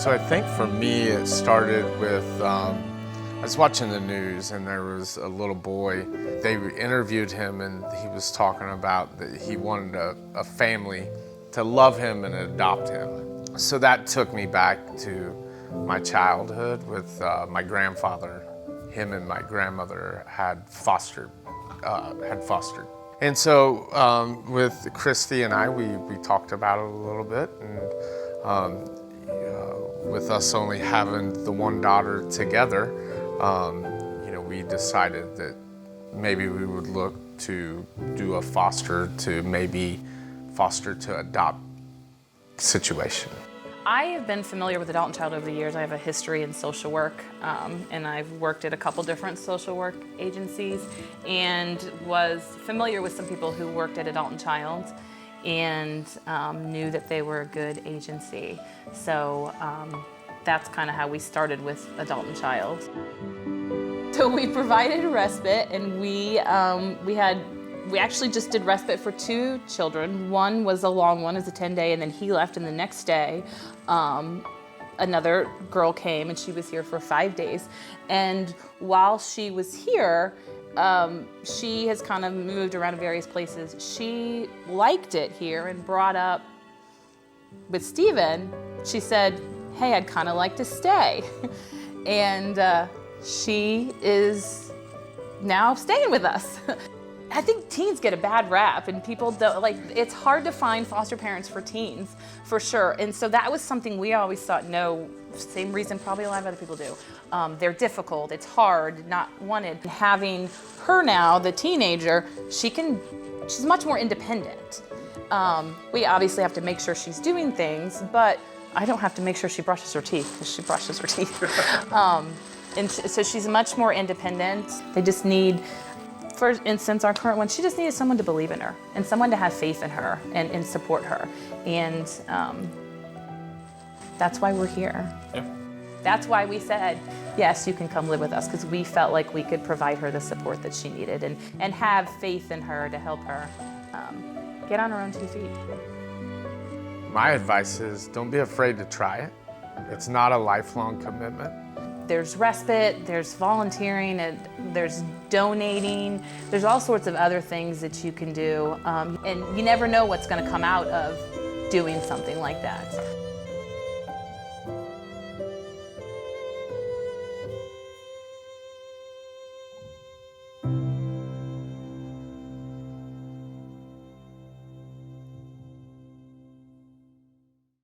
So I think for me, it started with, I was watching the news and there was a little boy. They interviewed him and he was talking about that he wanted a family to love him and adopt him. So that took me back to my childhood with my grandfather. Him and my grandmother had fostered. And so with Christy and I, we talked about it a little bit, and with us only having the one daughter together, we decided that maybe we would look to do a foster to adopt situation. I have been familiar with Adult and Child over the years. I have a history in social work, and I've worked at a couple different social work agencies and was familiar with some people who worked at Adult and Child and knew that they were a good agency. So that's kind of how we started with Adult and Child. So we provided respite, and we actually just did respite for 2 children. One was a long one, it was a 10-day, and then he left, and the next day, another girl came, and she was here for 5 days. And while she was here, she has kind of moved around in various places. She liked it here and brought up with Stephen, she said, hey, I'd kind of like to stay. And she is now staying with us. I think teens get a bad rap, and people don't, it's hard to find foster parents for teens, for sure. And so that was something we always thought, no, same reason probably a lot of other people do. They're difficult, it's hard, not wanted. Having her now, the teenager, she's much more independent. We obviously have to make sure she's doing things, but I don't have to make sure she brushes her teeth, because she brushes her teeth. And so she's much more independent. They just need, for instance, our current one, she just needed someone to believe in her and someone to have faith in her and support her. And that's why we're here. Yeah. That's why we said, yes, you can come live with us, because we felt like we could provide her the support that she needed and have faith in her to help her get on her own 2 feet. My advice is don't be afraid to try it. It's not a lifelong commitment. There's respite, there's volunteering, and there's donating. There's all sorts of other things that you can do. And you never know what's going to come out of doing something like that.